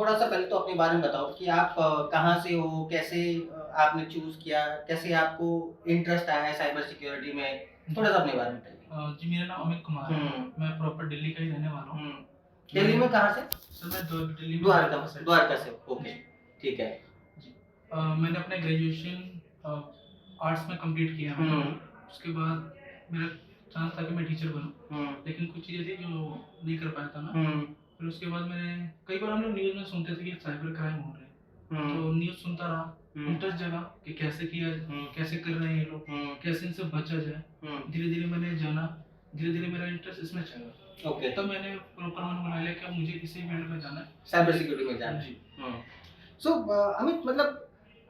थोड़ा-सा पहले तो अपने बारे में बताओ कि आप कहाँ से हो? कैसे आपने चूज़ किया? कैसे आपको इंटरेस्ट आया है साइबर सिक्योरिटी में? थोड़ा-सा अपने बारे में बताइए। जी, मेरा नाम अमित कुमार है। हुँ, मैं प्रॉपर दिल्ली का ही रहने वाला हूँ। हुँ। दिल्ली में कहाँ से? सर मैं दिल्ली में द्वारका द्वारका साइड से। द्वारका से, ओके, जी, ठीक है। जी। मैंने अपना ग्रेजुएशन आर्ट्स में कंप्लीट किया मैंने। हुँ, उसके बाद मेरा चांस था कि मैं टीचर बनूँ, हुँ, लेकिन कुछ चीज़ें थी जो नहीं कर पाया था मैं। हुँ, फिर उसके बाद मैंने कई बार हम लोग न्यूज़ में सुनते थे कि साइबर क्राइम हो रहे हैं, हुँ, तो न्यूज़ सुनता रहा, हुँ, इंटरेस्ट जगा कि कैसे किया हुँ, कैसे कर रहे हैं ये लोग, हुँ, कैसे इनसे बचा जाए। हुँ, धीरे-धीरे मैंने जाना, धीरे-धीरे मेरा इंटरेस्ट इसमें चला। ओके। तब मैंने प्रॉपर मन बना लिया कि अब मुझे इसी फील्ड में जाना है। साइबर मुझे सिक्योरिटी में जाना है। जी, हुँ। सो अमित मतलब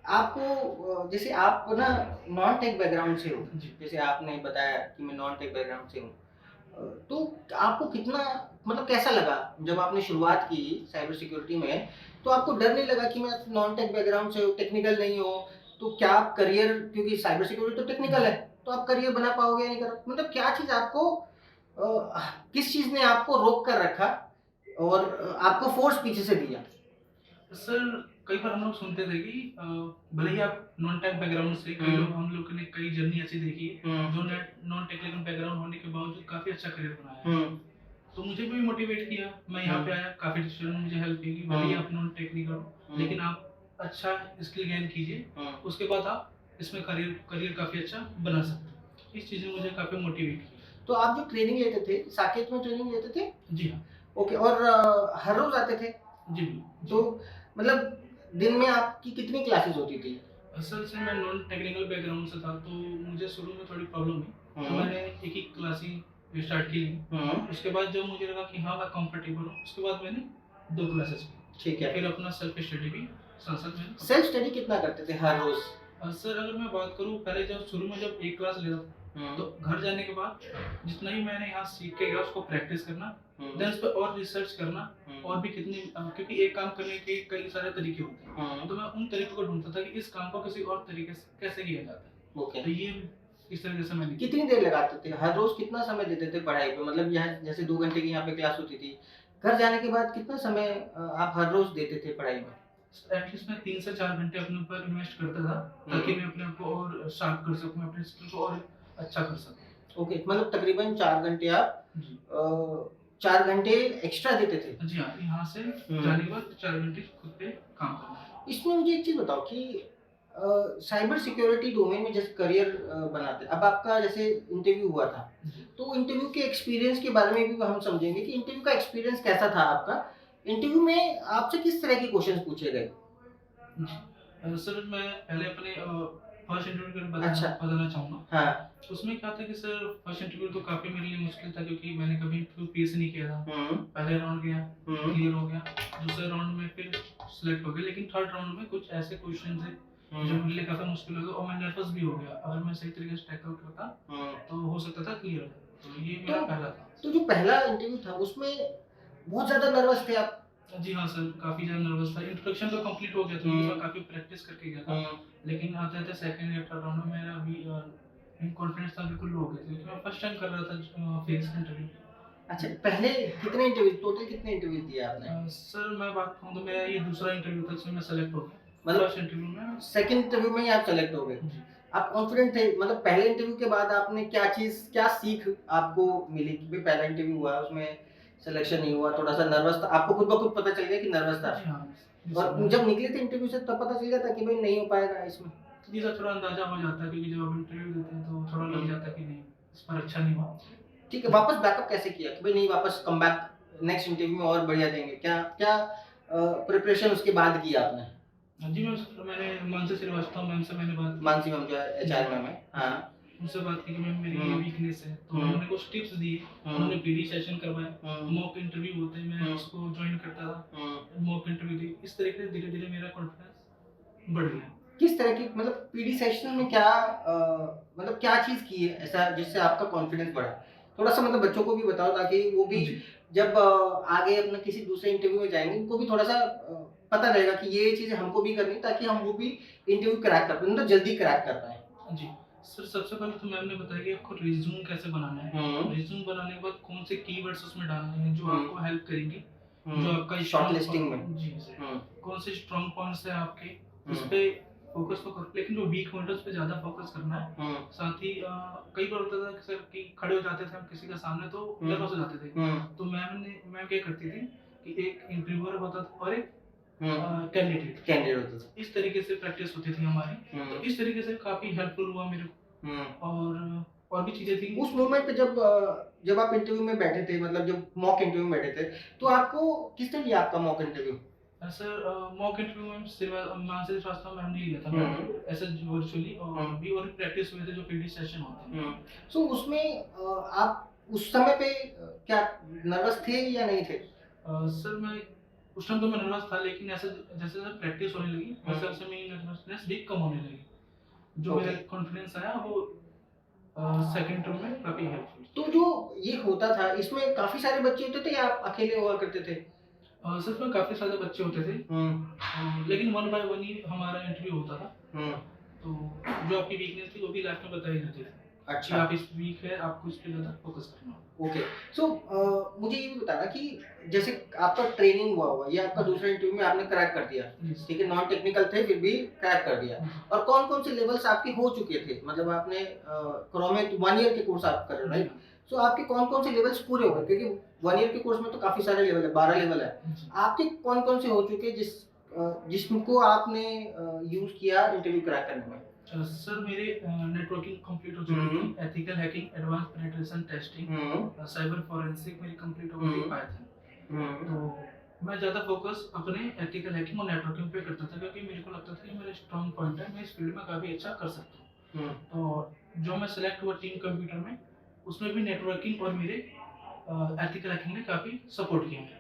आपको जैसे आप ना नॉन टेक बैकग्राउंड से हो, जी। जैसे आपने बताया कि मैं नॉन टेक बैकग्राउंड से हूँ। तो आपको कितना मतलब कैसा लगा जब आपने शुरुआत की साइबर सिक्योरिटी में, तो आपको डर नहीं लगा कि मैं नॉन टेक बैकग्राउंड से हूँ, टेक्निकल नहीं हूँ, तो क्या आप करियर क्योंकि साइबर सिक्योरिटी तो टेक्निकल है, तो आप करियर बना पाओगे या नहीं कर मतलब क्या चीज़ आपको किस चीज़ ने आपको रोक कर रखा और आपको फोर्स पीछे से दिया? सर कई बार हम लोग सुनते थे कि भले ही आप नॉन टेक बैकग्राउंड से कई हुँ, लोग हम लोग ने कई जर्नी ऐसी देखी है हुँ, जो नेट नॉन टेक्निकल बैकग्राउंड होने के बावजूद काफ़ी अच्छा करियर बनाया है। हुँ, तो मुझे भी मोटिवेट किया, मैं यहाँ हुँ, पे आया, काफ़ी टीचरों ने मुझे हेल्प की कि भले ही हुँ, आप नॉन टेक्निकल हो, हुँ, लेकिन आप अच्छा स्किल गेन कीजिए, हुँ। उसके बाद आप इसमें करियर करियर काफ़ी अच्छा बना सकते हो। इस चीज़ ने मुझे काफ़ी मोटिवेट किया। तो आप जो ट्रेनिंग लेते थे, साकेत में ट्रेनिंग लेते थे? जी हाँ। ओके और हर रोज़ आते थे? जी, तो जी। मतलब दिन में आपकी कितनी क्लासेस होती थी? असल से मैं नॉन टेक्निकल बैकग्राउंड से था, तो मुझे शुरू में थोड़ी प्रॉब्लम हुई, तो हुँ, मैंने एक ही क्लास ही स्टार्ट की ली। हुँ, उसके बाद जब मुझे लगा कि हाँ, मैं कंफर्टेबल हूँ, उसके बाद मैंने 2 क्लासेस ठीक की। है। फिर अपना सेल्फ स्टडी भी साथ-साथ मैंने सेल्फ कंप्लीट स्टडी कितना करते थे हर रोज़? सर अगर मैं बात करूँ पहले जब शुरू में जब एक क्लास लेता था, हुँ, तो घर जाने के बाद जितना ही मैंने यहाँ सीख के गया उसको प्रैक्टिस करना, हुँ, देन उस पे और रिसर्च करना हुँ, और भी कितनी क्योंकि एक काम करने के कई सारे तरीके होते हैं, हुँ, तो मैं उन तरीकों को ढूँढता था कि इस काम को किसी और तरीके से कैसे किया जाता है। ओके। तो ये इस तरीके से मैंने कितनी किया। देर लगाते थे? हर रोज़ कितना समय देते थे पढ़ाई पे? मतलब यहाँ जैसे 2 घंटे की यहाँ पे क्लास होती थी। घर जाने के बाद कितना समय आप हर रोज़ देते थे पढ़ाई में? एटलीस्ट मैं 3 से 4 घंटे अपने ऊपर इन्वेस्ट करता था, ताकि हुँ, मैं अपने आप को और शार्प कर सकूँ, अपने स्किल को और अच्छा कर सकूँ। ओके मतलब तकरीबन 4 घंटे आप जी। 4 घंटे एक्स्ट्रा देते थे? जी हाँ, यहाँ से हुँ। जाने के बाद 4 घंटे खुद पे काम करना है। इसमें मुझे एक चीज़ बताओ कि साइबर सिक्योरिटी डोमेन में जैसे करियर बनाते हैं, अब आपका जैसे इंटरव्यू हुआ था, जी, तो इंटरव्यू के एक्सपीरियंस के बारे में भी हम समझेंगे कि इंटरव्यू का एक्सपीरियंस कैसा था आपका? इंटरव्यू में आपसे किस तरह के क्वेश्चंस पूछे गए? जी। सर मैं पहले अपने फर्स्ट इंटरव्यू के बारे में अच्छा, बताना चाहूँगा। हाँ। उसमें क्या था कि सर फर्स्ट इंटरव्यू तो काफ़ी मेरे लिए मुश्किल था क्योंकि मैंने कभी इंटरव्यू फेस नहीं किया था। हुँ, पहले राउंड गया, हुँ, क्लियर हो गया, दूसरे राउंड में फिर सिलेक्ट हो गया, लेकिन थर्ड राउंड में कुछ ऐसे क्वेश्चन थे जो हुँ, मेरे लिए काफ़ी मुश्किल हो गया और मैं नर्वस भी हो गया। अगर मैं सही तरीके से टैकल करता हुँ। तो हो सकता था क्लियर हो जाता। तो ये तो मेरा पहला था। तो जो पहला इंटरव्यू था उसमें बहुत ज़्यादा नर्वस थे आप? जी हाँ सर, काफ़ी ज़्यादा नर्वस था। इंट्रोडक्शन तो कंप्लीट हो गया था क्योंकि मैं हुँ, काफ़ी प्रैक्टिस करके गया था। हुँ। लेकिन आते-आते सेकंड या थर्ड राउंड में मेरा अभी कॉन्फिडेंस था बिल्कुल लो हो गया था क्योंकि मैं फर्स्ट टाइम कर रहा था फेस इंटरव्यू। अच्छा, पहले कितने इंटरव्यू टोटल कितने इंटरव्यूज़ दिए आपने? सर मैं बात कहूँ तो मेरा ये दूसरा इंटरव्यू था जिसमें मैं सेलेक्ट हो गया। मतलब फर्स्ट इंटरव्यू में सेकंड इंटरव्यू में ही आप सेलेक्ट हो गए। जी। आप कॉन्फिडेंट थे मतलब पहले इंटरव्यू के बाद आपने क्या सीख आपको मिली कि भई पहला इंटरव्यू हुआ उसमें सिलेक्शन नहीं हुआ, थोड़ा-सा नर्वस था, आपको खुद ब खुद पता चल गया कि नर्वस था। जी हाँ, जी सर और जब निकले थे इंटरव्यू से तब पता चल गया था कि भई नहीं हो पाएगा इसमें? जी सर थोड़ा अंदाज़ा हो जाता है क्योंकि जब आप इंटरव्यू देते हैं तो थोड़ा लग हुँ, जाता है कि नहीं, इस बार अच्छा नहीं हुआ। ठीक है, वापस बैकअप कैसे किया कि भई नहीं वापस कमबैक नेक्स्ट इंटरव्यू में और बढ़िया देंगे? क्या क्या प्रिपरेशन उसके बाद की आपने? जी मैंने मानसी श्रीवास्तव मैम से मैंने बात की। मानसी मैम जो जी, एचआर मैम है। जी। हाँ। उनसे बात की कि मैम मेरी ये हुँ, वीकनेस है, तो हुँ, उन्होंने कुछ टिप्स दिए, हुँ, उन्होंने पीडी सेशन करवाए, हुँ, मॉक इंटरव्यू होते हैं, मैं हुँ, उसको जॉइन करता था, हुँ। मॉक इंटरव्यू दी। इस तरीके से धीरे-धीरे मेरा कॉन्फिडेंस बढ़ गया। किस तरह की मतलब पीडी सेशन में क्या मतलब क्या चीज़ की है ऐसा जिससे आपका कॉन्फिडेंस बढ़ा? थोड़ा-सा मतलब बच्चों को भी बताओ ताकि वो भी जी, जब आगे अपना किसी दूसरे इंटरव्यू में जाएँगे उनको भी थोड़ा-सा पता रहेगा कि ये चीज़ें हमको भी करनी है ताकि हम वो भी इंटरव्यू क्रैक कर पाएँ मतलब जल्दी क्रैक कर पाएँ। जी। सर सबसे पहले तो मैम ने बताया कि आपको रिज़्यूम कैसे बनाना है। हुँ, रिज़्यूम बनाने के बाद कौन से कीवर्ड्स उसमें डालने हैं जो हुँ, आपको हेल्प करेंगे जो आपका शॉर्ट लिस्टिंग में। जी सर, हम्म कौन से स्ट्रॉन्ग पॉइंट्स है आपके, उस हम्म पे फोकस तो करो, लेकिन जो वीक पॉइंट है उस पे ज़्यादा फोकस करना है। हम्म साथ ही कई बार होता था कि सर कि खड़े हो जाते थे हम किसी के सामने तो नर्वस हो जाते थे। हम्म तो मैम क्या करती थी कि एक इंटरव्यूअर होता था और एक हम्म कैंडिडेट, कैंडिडेट होता था। इस तरीके से प्रैक्टिस होती थी हमारी। तो हम्म इस तरीके से काफ़ी हेल्पफुल हुआ मेरे को। और भी चीज़ें थी। उस मोमेंट पे जब आप इंटरव्यू में बैठे थे, मतलब जब मॉक इंटरव्यू में बैठे थे, तो आपको किसने लिया आपका mock interview? Sir mock interview में मानसी श्रीवास्तव मैम ने लिया था मैम, ऐसे वर्चुअली, और भी और प्रैक्टिस हुए थे जो पीडी सेशन होते हैं। सो उसमें आप उस समय पे क्या नर्वस थे या नहीं थे? सर मैं उस टाइम तो मैं नर्वस था, लेकिन ऐसे जैसे जैसे प्रैक्टिस होने लगी वैसे हम्म। वैसे मेरी नर्वसनेस भी कम होने लगी। जो ओके। मेरा कॉन्फिडेंस आया वो सेकंड टर्म में काफ़ी हेल्पफुल। तो जो ये होता था, इसमें काफी सारे बच्चे होते थे या आप अकेले हुआ करते थे? सच में काफ़ी सारे बच्चे होते थे, लेकिन वन बाय वन ही हमारा इंटरव्यू होता था। तो जो आपकी वीकनेस थी वो भी लास्ट में बताई जाती थी कि अच्छा। आप इस वीक है, आपको इस पे ज़्यादा फोकस करना होगा। ओके। सो मुझे ये भी बताना कि जैसे आपका ट्रेनिंग हुआ ये आपका दूसरा इंटरव्यू में आपने क्रैक कर दिया, जी ठीक है, नॉन टेक्निकल थे फिर भी क्रैक कर दिया। जी। और कौन कौन से लेवल्स आपके हो चुके थे? मतलब आपने क्रोमे 1 ईयर के कोर्स आप कर रहे हो, राइट? सो आपके कौन कौन से लेवल्स पूरे हो गए? क्योंकि 1 ईयर के कोर्स में तो काफी सारे लेवल है, 12 लेवल है। जी। आपके कौन कौन से हो चुके जिसको आपने यूज किया इंटरव्यू क्रैक करने में? सर मेरे नेटवर्किंग कंप्लीट हो चुकी थी, ethical hacking, advance penetration testing, cyber forensic मेरी कंप्लीट हो गई थी, पाइथन। तो मैं ज़्यादा फोकस अपने एथिकल हैकिंग और नेटवर्किंग पे करता था, क्योंकि मेरे को लगता था कि मेरा स्ट्रॉन्ग पॉइंट है, मैं इस फील्ड में काफ़ी अच्छा कर सकता हूँ। तो जो मैं सेलेक्ट हुआ टीम कंप्यूटर में, उसमें भी नेटवर्किंग और मेरे एथिकल हैकिंग ने काफ़ी सपोर्ट किया मेरा।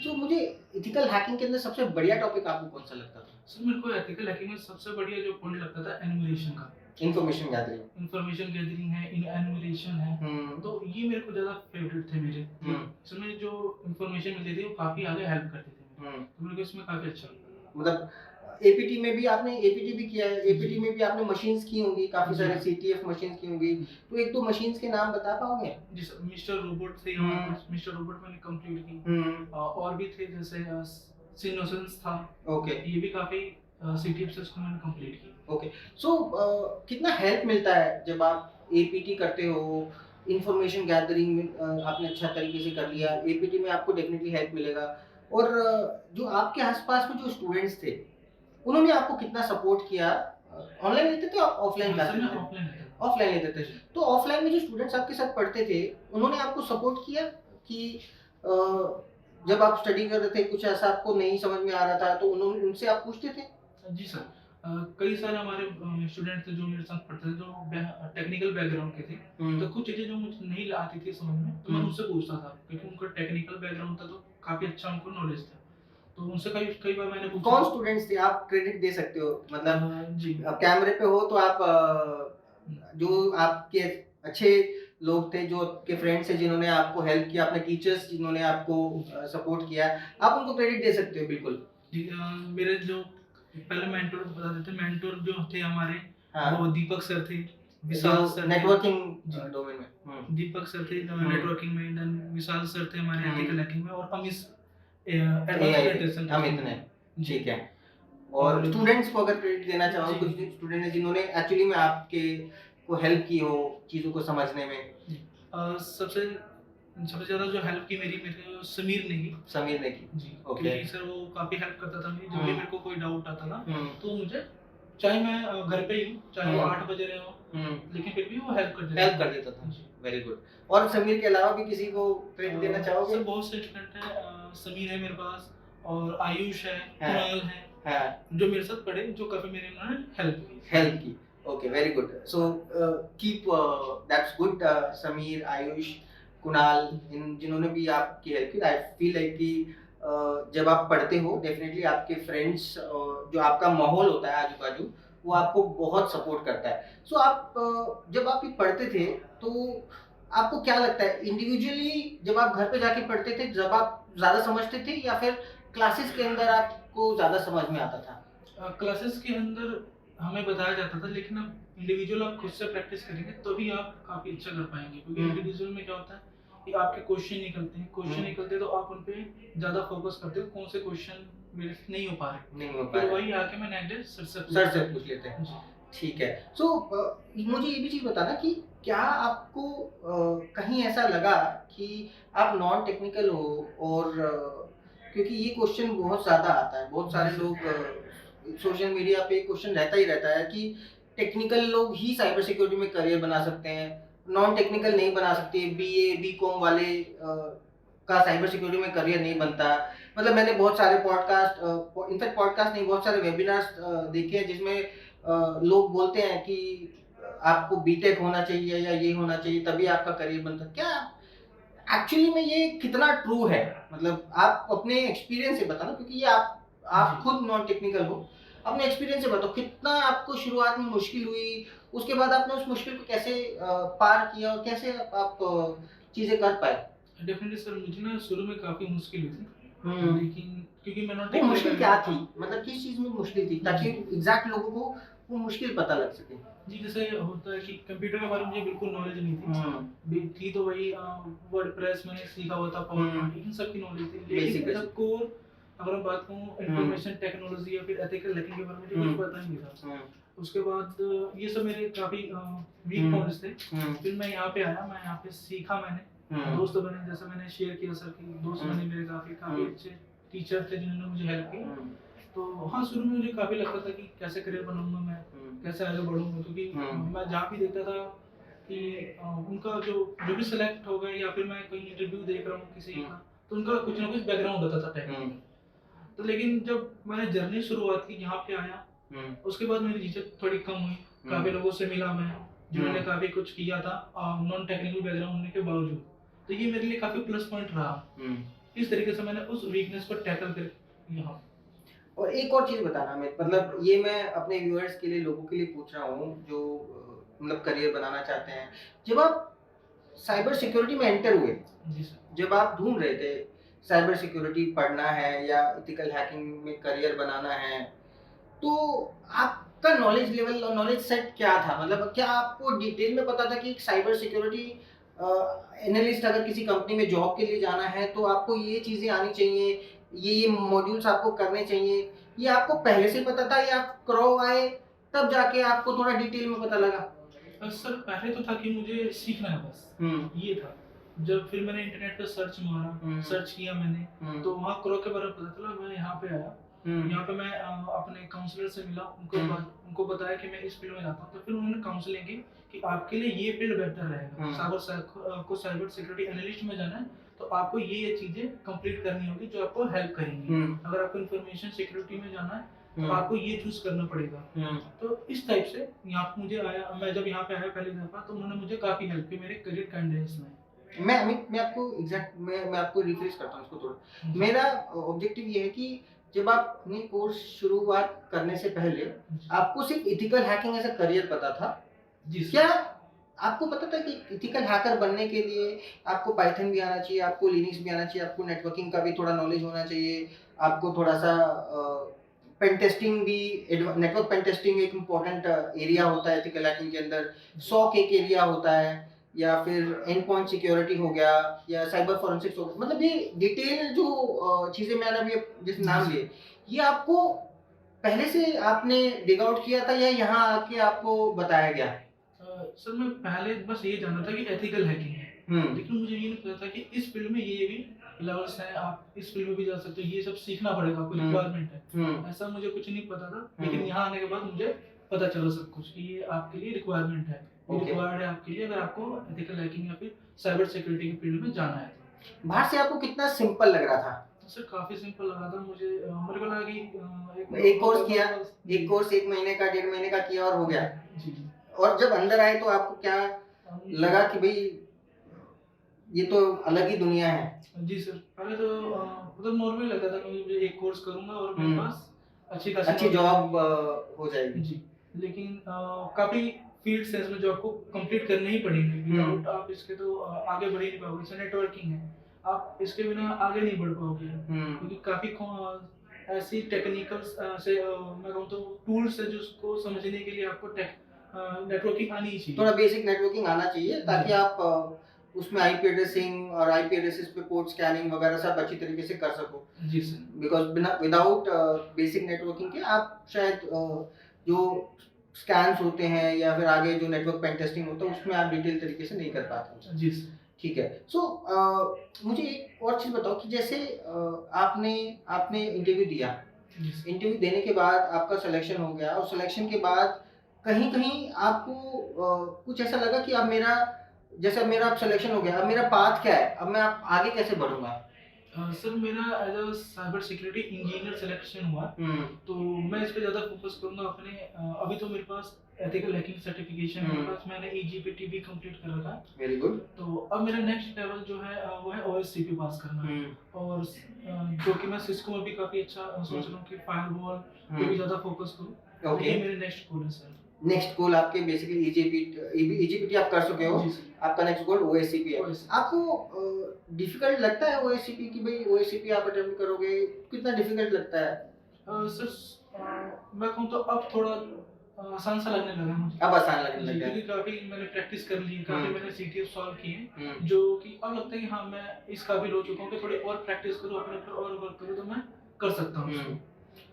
तो मुझे एथिकल हैकिंग के अंदर सबसे बढ़िया टॉपिक आपको कौन सा लगता था? सर मेरे को एथिकल हैकिंग में सबसे बढ़िया जो पॉइंट लगता था एनुमरेशन का। Information gathering. इंफॉर्मेशन गैदरिंग है, एनुमरेशन है, तो ये मेरे को ज़्यादा फेवरेट थे मेरे। इसमें जो इंफॉर्मेशन मिलती थी वो काफ़ी आगे हेल्प करती थी मेरे। तो मेरे को इसमें काफ़ी अच्छा लगा। मतलब एपीटी में भी आपने एपीटी भी किया है, एपीटी में भी आपने मशीन्स की होंगी, काफी सारे सीटीएफ मशीन्स की होंगी, तो एक दो मशीन्स के नाम बता पाओगे? जी सर, मिस्टर रोबोट थे हमारे पास, मिस्टर रोबोट मैंने कंप्लीट की। और भी थे जैसे सिनोसेंस था। ओके। ये भी काफ़ी सीटीएफ से उसको मैंने कंप्लीट की। ओके। सो कितना हेल्प मिलता है जब आप एपीटी करते हो? इंफॉर्मेशन गैदरिंग में आपने अच्छा तरीके से कर लिया, एपीटी में आपको डेफिनेटली हेल्प मिलेगा। और जो आपके आसपास में जो स्टूडेंट्स थे, उन्होंने आपको कितना सपोर्ट किया? ऑनलाइन लेते थे, ऑफलाइन सर क्लासेस मैं थे? ऑफलाइन लेता था। ऑफलाइन लेते थे। तो ऑफलाइन में जो स्टूडेंट्स आपके साथ पढ़ते थे, उन्होंने आपको सपोर्ट किया कि अ, जब आप स्टडी कर रहे थे कुछ ऐसा आपको नहीं समझ में आ रहा था, तो उन्होंने उनसे आप पूछते थे? जी सर, कई सारे हमारे स्टूडेंट थे जो मेरे साथ पढ़ते थे, जो टेक्निकल बैकग्राउंड के थे। तो कुछ चीज़ें जो मुझे नहीं आती थी समझ में, तो मैं उनसे पूछता था, क्योंकि उनका टेक्निकल बैकग्राउंड था, तो काफ़ी अच्छा उनको नॉलेज था। तो उनसे कई कई बार मैंने पूछा। कौन स्टूडेंट्स थे? आप क्रेडिट दे सकते हो, मतलब जी। कैमरे पे हो तो आप जो आपके अच्छे लोग थे, जो आपके फ्रेंड्स थे जिन्होंने आपको हेल्प किया, अपने टीचर्स जिन्होंने आपको सपोर्ट किया, आप उनको क्रेडिट दे सकते हो बिल्कुल। जी, मेरे जो पहले मेंटर बता देते, मेंटर जो थे हमारे, हाँ। वो दीपक सर थे, विशाल सर थे। नेटवर्किंग डोमेन में। दीपक सर थे नेटवर्किंग में, देन विशाल सर थे हमारे एथिकल हैकिंग में, और Amit advance AI penetration Amit ने, जी। ठीक है। और स्टूडेंट्स को अगर क्रेडिट देना चाहो, जी। कुछ स्टूडेंट हैं जिन्होंने एक्चुअली में आपके को हेल्प की हो चीज़ों को समझने में? सबसे सबसे ज़्यादा जो हेल्प की मेरे समीर ने की। समीर ने की। जी, ओके। क्योंकि सर वो काफ़ी हेल्प करता था मेरी, जब भी मेरे को कोई डाउट आता था, तो मुझे, चाहे मैं घर पे ही हूँ, चाहे वो 8 बजे रहे हो, लेकिन फिर भी वो हेल्प कर देता था। जी। Very good. और समीर के अलावा भी किसी को क्रेडिट देना चाहोगे? सर बहुत से स्टूडेंट हैं, समीर है मेरे पास, और आयुष है, कुणाल है, जो मेरे साथ पढ़े, जो काफ़ी मेरी उन्होंने हेल्प की। Okay, very good. So keep that's good. Sameer, Ayush, Kunal, इन जिन्होंने भी आपकी हेल्प की, आई फील लाइक कि जब आप पढ़ते हो डेफिनेटली आपके फ्रेंड्स, जो आपका माहौल होता है आजू बाजू, वो आपको बहुत सपोर्ट करता है। सो आप जब आप ये पढ़ते थे, तो आपको क्या लगता है इंडिविजुअली जब आप घर पे जाके पढ़ते थे, जब आप ज़्यादा समझते थे या फिर क्लासेस के अंदर आपको ज़्यादा समझ में आता था? क्लासेस के अंदर हमें बताया जाता था, लेकिन अब इंडिविजुअल आप खुद से प्रैक्टिस करेंगे तो भी आप काफ़ी अच्छा कर पाएंगे, क्योंकि इंडिविजुअल में क्या होता है, कि आपके क्वेश्चन निकलते हैं, क्वेश्चन निकलते हैं तो आप उन पे ज़्यादा फोकस करते हो, कौन से क्वेश्चन मेरे से नहीं हो पा रहे, नहीं हो पा फिर रहा है। वही आके मैं नेक्स्ट डे सर से पूछ लेते हैं। जी। ठीक है। मुझे ये भी चीज़ बताना कि क्या आपको कहीं ऐसा लगा कि आप नॉन टेक्निकल हो और क्योंकि ये क्वेश्चन बहुत ज़्यादा आता है, बहुत सारे लोग सोशल मीडिया पे क्वेश्चन रहता ही रहता है कि टेक्निकल लोग ही साइबर सिक्योरिटी में करियर बना सकते हैं, नॉन टेक्निकल नहीं बना सकते, बीए, बीकॉम वाले का साइबर सिक्योरिटी में करियर नहीं बनता। मतलब मैंने बहुत सारे पॉडकास्ट इनफैक्ट पॉडकास्ट नहीं, बहुत सारे वेबिनार्स देखे हैं जिसमें लोग बोलते हैं कि आपको बीटेक होना चाहिए या ये होना चाहिए तभी आपका करियर बनता है। क्या एक्चुअली में ये कितना ट्रू है? मतलब आप अपने एक्सपीरियंस से बताना क्योंकि ये आप जी। खुद नॉन टेक्निकल हो। अपने एक्सपीरियंस से बताओ कितना आपको शुरुआत में मुश्किल हुई, उसके बाद आपने उस मुश्किल को कैसे पार किया और कैसे आप चीज़ें कर पाए? डेफिनेटली सर, मुझे ना शुरू में काफ़ी मुश्किल हुई थी, हुँ। लेकिन क्योंकि मैं नॉन वो मुश्किल टेक्निकल क्या थी? हाँ। मतलब किस चीज़ में मुश्किल थी ताकि जी। एग्ज़ैक्ट लोगों को वो मुश्किल पता लग सके? जी, जैसे होता है कि कंप्यूटर के बारे में मुझे बिल्कुल नॉलेज नहीं थी। हुँ। थी तो वही वर्डप्रेस मैंने सीखा हुआ था, पावर पॉइंट, इन सब की नॉलेज थी। लेकिन बेसिक एज़ अ कोर अगर मैं बात करूँ इन्फॉर्मेशन टेक्नोलॉजी या फिर एथिकल हैकिंग के बारे में मुझे कुछ पता ही नहीं था। उसके बाद ये सब मेरे काफ़ी वीक पॉइंट्स थे। फिर मैं यहाँ पे आया, मैं यहाँ पे सीखा मैंने, दोस्त बने, जैसे मैंने शेयर किया सर कि दोस्त बने मेरे काफ़ी अच्छे टीचर थे जिन्होंने मुझे हेल्प की। तो हाँ, शुरू में मुझे काफ़ी लगता था कि कैसे करियर बनाऊँगा मैं, कैसे आगे बढ़ूँगा, क्योंकि मैं जहाँ भी देखता था कि उनका जो जो भी सेलेक्ट हो गए या फिर मैं कहीं इंटरव्यू देख रहा हूँ किसी का, तो उनका कुछ ना कुछ बैकग्राउंड होता था टेक्निकल। तो लेकिन जब मैंने जर्नी शुरुआत की, यहाँ पे आया, उसके बाद मेरी झिझक थोड़ी कम हुई। काफ़ी लोगों से मिला मैं, जिन्होंने काफ़ी कुछ किया था नॉन टेक्निकल बैकग्राउंड होने के बावजूद। तो ये मेरे लिए काफ़ी प्लस पॉइंट रहा। इस तरीके से मैंने उस वीकनेस को टैकल कर यहाँ। और एक और चीज़ बताना मैं मतलब ये मैं अपने व्यूअर्स के लिए लोगों के लिए पूछ रहा हूँ जो मतलब करियर बनाना चाहते हैं। जब आप साइबर सिक्योरिटी में एंटर हुए, जी सर। जब आप ढूँढ रहे थे साइबर सिक्योरिटी पढ़ना है या एथिकल हैकिंग में करियर बनाना है, तो आपका नॉलेज लेवल और नॉलेज सेट क्या था? मतलब क्या आपको डिटेल में पता था कि साइबर सिक्योरिटी एनालिस्ट अगर किसी कंपनी में जॉब के लिए जाना है तो आपको ये चीज़ें आनी चाहिए, ये मॉड्यूल्स आपको करने चाहिए, ये आपको पहले से पता था या आप क्रॉ आए तब जाके आपको थोड़ा डिटेल में पता लगा? सर पहले तो था कि मुझे सीखना है बस, ये था। जब फिर मैंने इंटरनेट पे सर्च मारा, सर्च किया मैंने, तो वहाँ क्रो के बारे में पता चला। मैं यहाँ पे आया, यहाँ पे मैं अपने काउंसलर से मिला, उनको बताया कि मैं इस फील्ड में जाता हूँ। तो फिर उन्होंने काउंसलिंग की कि आपके लिए ये फील्ड बेहतर रहेगा। आपको साइबर सिक्योरिटी एनालिस्ट में जाना है, तो आपको ये चीज़ें कंप्लीट करनी होगी जो आपको हेल्प करेंगी। अगर आपको इन्फॉर्मेशन सिक्योरिटी में जाना है, तो आपको ये चूज़ करना पड़ेगा। तो इस टाइप से यहाँ पे मुझे आया, मैं जब यहाँ पे आया पहली दफ़ा, तो उन्होंने मुझे काफ़ी हेल्प की मेरे करियर गाइडेंस में। मैं आपको एग्जैक्ट मैं आपको रिफ्रेश करता हूँ इसको थोड़ा। मेरा ऑब्जेक्टिव ये है कि जब आप अपनी कोर्स शुरुआत करने से पहले आपको सिर्फ ethical hacking as a career पता था। जी सर। क्या आपको पता था कि एथिकल हैकर बनने के लिए आपको पाइथन भी आना चाहिए, आपको लिनक्स भी आना चाहिए, आपको नेटवर्किंग का भी थोड़ा नॉलेज होना चाहिए, आपको थोड़ा-सा पेन टेस्टिंग भी नेटवर्क पेन टेस्टिंग एक इम्पोर्टेंट एरिया होता है एथिकल हैकिंग के अंदर, सॉक एक एरिया होता है या फिर एंड पॉइंट सिक्योरिटी हो गया या साइबर फोरेंसिक्स हो गया। मतलब ये डिटेल जो चीज़ें मैंने अभी जैसे नाम लिए, ये आपको पहले से आपने डिग आउट किया था या यहाँ आके आपको बताया गया? सर मैं पहले बस ये जानता था कि एथिकल हैकिंग है, लेकिन मुझे ये नहीं पता था कि इस फील्ड में ये भी लेवल्स हैं, आप इस फील्ड में भी जा सकते हो, ये सब सीखना पड़ेगा, आपको रिक्वायरमेंट है। ऐसा मुझे कुछ नहीं पता था, लेकिन यहाँ आने के बाद मुझे पता चला सब कुछ कि ये आपके लिए रिक्वायरमेंट है, ये रिक्वायर्ड है आपके लिए अगर आपको एथिकल हैकिंग या फिर साइबर सिक्योरिटी के फील्ड में जाना है। बाहर से आपको कितना सिंपल लग रहा था? सर काफ़ी सिंपल लगा था मुझे। मेरे को लगा कि एक कोर्स किया, एक कोर्स 1 महीने का, 1.5 महीने का किया और हो गया। जी, जी। और जब अंदर आए तो आपको क्या लगा कि भई ये तो अलग ही दुनिया है? जी सर, पहले तो मतलब नॉर्मल लगता था कि मुझे एक कोर्स करूँगा और मेरे पास अच्छी खासी अच्छी जॉब हो जाएगी। जी, लेकिन काफ़ी फील्ड्स हैं इसमें जो आपको कंप्लीट करने ही पड़ेंगे। विदाउट आप इसके तो आगे बढ़ ही नहीं पाओगे। जैसे नेटवर्किंग है, आप इसके बिना आगे नहीं बढ़ पाओगे, क्योंकि काफ़ी ऐसी टेक्निकल्स मैं कहूँ तो टूल्स है जिसको समझने के लिए आपको नेटवर्किंग आनी ही चाहिए। थोड़ा बेसिक नेटवर्किंग आना चाहिए ताकि आप उसमें आईपी एड्रेसिंग और आईपी एड्रेसेस पे पोर्ट स्कैनिंग वगैरह सब अच्छी तरीके से कर सको। जी sir. Because without basic networking के आप शायद जो स्कैन्स होते हैं या फिर आगे जो नेटवर्क पेन टेस्टिंग होता है उसमें आप डिटेल तरीके से नहीं कर पाते। जी सर। ठीक है। सो मुझे एक और चीज़ बताओ कि जैसे आपने आपने इंटरव्यू दिया, जी सर। इंटरव्यू देने के बाद आपका सिलेक्शन हो गया और सिलेक्शन के बाद कहीं कहीं आपको कुछ ऐसा लगा कि अब मेरा जैसे अब मेरा सिलेक्शन हो गया, अब मेरा पाथ क्या है, अब मैं आप आगे कैसे बढ़ूंगा? सर मेरा as a cyber security engineer selection हुआ, तो मैं इस पे ज़्यादा फोकस करूंगा अपने अभी तो मेरे पास एथिकल हैकिंग सर्टिफिकेशन है, प्लस मैंने ईजीपीटी भी कंप्लीट कर रखा है। Very good. तो अब मेरा नेक्स्ट लेवल जो है वो है ओएससीपी पास करना। और जो कि मैं सिस्को में भी काफ़ी अच्छा सोच रहा हूँ कि फायरवॉल पे भी ज़्यादा फोकस करूँ। ओके। ये मेरे नेक्स्ट गोल है सर। नेक्स्ट गोल आपके बेसिकली ईजीपीटी आप कर चुके हो, आपका नेक्स्ट गोल ओएससीपी है। आपको डिफिकल्ट लगता है ओएससीपी की भाई ओएससीपी आप अटेम्प्ट करोगे, कितना डिफिकल्ट लगता है? सर मैं कहूँ तो अब थोड़ा आसान सा लगने लगा मुझे। अब आसान लगने लगा है क्योंकि काफी मैंने प्रैक्टिस कर ली, काफी मैंने सीटीएफ सॉल्व किए, हम्म। जो कि अब लगता है कि हाँ मैं इस काबिल हो चुका हूँ कि थोड़ी और प्रैक्टिस करूँ, अपने ऊपर और वर्क करूँ तो मैं कर सकता हूँ इसको।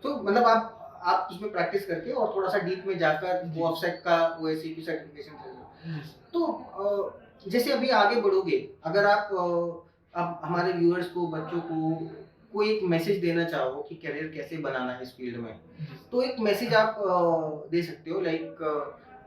तो मतलब आप उसमें प्रैक्टिस करके और थोड़ा सा डीप में जाकर वो ऑफसेट का ओएससीपी सर्टिफिकेशन कर लो। तो जैसे अभी आगे बढ़ोगे, अगर आप अब हमारे व्यूअर्स को, बच्चों को कोई एक मैसेज देना चाहो कि करियर कैसे बनाना है इस फील्ड में, तो एक मैसेज आप दे सकते हो लाइक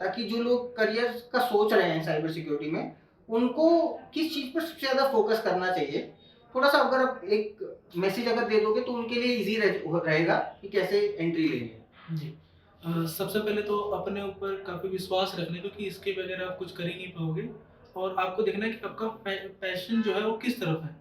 ताकि जो लोग करियर का सोच रहे हैं साइबर सिक्योरिटी में, उनको किस चीज़ पर सबसे ज़्यादा फोकस करना चाहिए? थोड़ा सा अगर आप एक मैसेज अगर दे दोगे तो उनके लिए इजी रहेगा कि कैसे एंट्री लेनी है। जी। सबसे पहले तो अपने ऊपर काफ़ी विश्वास रखने, क्योंकि इसके बगैर आप कुछ कर ही नहीं पाओगे। और आपको देखना है कि आपका पैशन जो है वो किस तरफ है,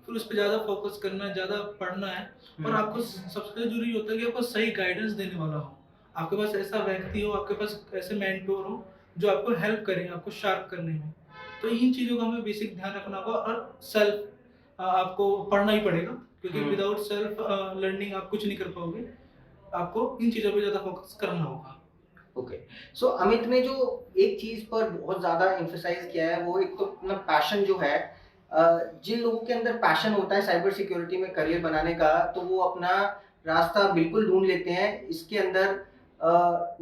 फिर उस पर ज़्यादा फोकस करना है, ज़्यादा पढ़ना है। और आपको सबसे जरूरी होता है कि आपको सही गाइडेंस देने वाला हो, आपके पास ऐसा व्यक्ति हो, आपके पास ऐसे मेंटोर हो जो आपको हेल्प करे आपको शार्प करने में। तो इन चीज़ों का हमें बेसिक ध्यान रखना होगा। और सेल्फ आपको पढ़ना ही पड़ेगा, क्योंकि विदाउट सेल्फ लर्निंग आप कुछ नहीं कर पाओगे। आपको इन चीज़ों पे ज़्यादा फोकस करना होगा। ओके। सो अमित ने जो एक चीज़ पर बहुत ज़्यादा एम्फसाइज किया है वो एक तो अपना पैशन जो है, जिन लोगों के अंदर पैशन होता है साइबर सिक्योरिटी में करियर बनाने का, तो वो अपना रास्ता बिल्कुल ढूंढ लेते हैं। इसके अंदर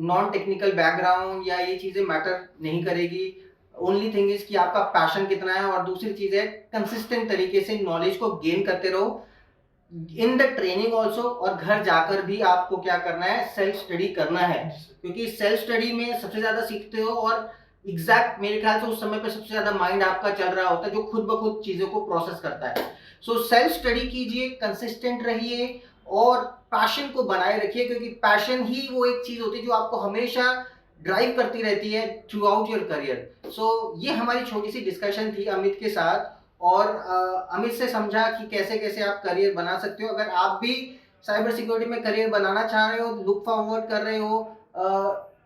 नॉन टेक्निकल बैकग्राउंड या ये चीज़ें मैटर नहीं करेगी। ओनली थिंग इज कि आपका पैशन कितना है, और दूसरी चीज़ है कंसिस्टेंट तरीके से नॉलेज को गेन करते रहो इन द ट्रेनिंग ऑल्सो। और घर जाकर भी आपको क्या करना है, सेल्फ स्टडी करना है, क्योंकि सेल्फ स्टडी में सबसे ज्यादा सीखते हो और एग्जैक्ट मेरे ख्याल से उस समय पे सबसे ज्यादा माइंड आपका चल रहा होता है जो खुद ब खुद चीजों को प्रोसेस करता है। सो सेल्फ स्टडी कीजिए, कंसिस्टेंट रहिए और पैशन को बनाए रखिए, क्योंकि पैशन ही वो एक चीज होती है जो आपको हमेशा ड्राइव करती रहती है थ्रू आउट योर करियर। सो ये हमारी छोटी सी डिस्कशन थी अमित के साथ, और अमित से समझा कि कैसे कैसे आप करियर बना सकते हो। अगर आप भी साइबर सिक्योरिटी में करियर बनाना चाह रहे हो, लुक फॉरवर्ड कर रहे हो,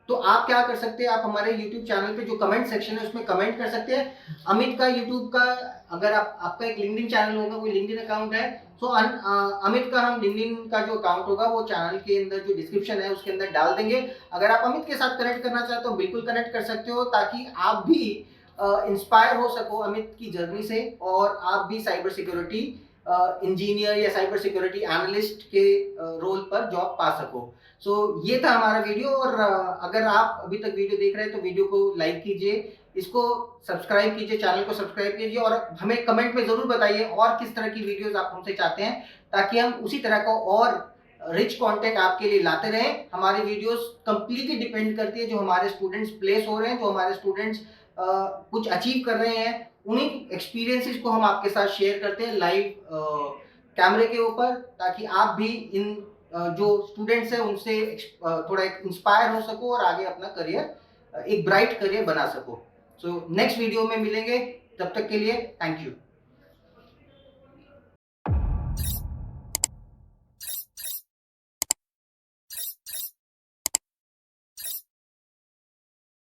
तो आप क्या कर सकते हैं, आप हमारे YouTube चैनल पे जो कमेंट सेक्शन है उसमें कमेंट कर सकते हैं। अमित का YouTube का, अगर आपका एक लिंक्डइन चैनल होगा, कोई लिंक्डइन अकाउंट है, तो अमित का हम लिंक्डइन का जो अकाउंट होगा वो चैनल के अंदर जो डिस्क्रिप्शन है उसके अंदर डाल देंगे। अगर आप अमित के साथ कनेक्ट करना चाहते हो बिल्कुल कनेक्ट कर सकते हो, ताकि आप भी इंस्पायर हो सको अमित की जर्नी से, और आप भी साइबर सिक्योरिटी इंजीनियर या साइबर सिक्योरिटी एनालिस्ट के रोल पर जॉब पा सको। सो ये था हमारा वीडियो, और अगर आप अभी तक वीडियो देख रहे हैं तो वीडियो को लाइक कीजिए, इसको सब्सक्राइब कीजिए, चैनल को सब्सक्राइब कीजिए, और हमें कमेंट में जरूर बताइए और किस तरह की वीडियोस आप हमसे चाहते हैं, ताकि हम उसी तरह का और रिच कंटेंट आपके लिए लाते रहें। हमारी वीडियोस कंप्लीटली डिपेंड करती है जो हमारे स्टूडेंट्स प्लेस हो रहे हैं, जो हमारे स्टूडेंट्स कुछ अचीव कर रहे हैं, उन्हीं एक्सपीरियंसेस को हम आपके साथ शेयर करते हैं लाइव कैमरे के ऊपर, ताकि आप भी इन जो स्टूडेंट्स हैं उनसे थोड़ा इंस्पायर हो सको और आगे अपना करियर, एक ब्राइट करियर बना सको। सो नेक्स्ट वीडियो में मिलेंगे, तब तक के लिए थैंक यू।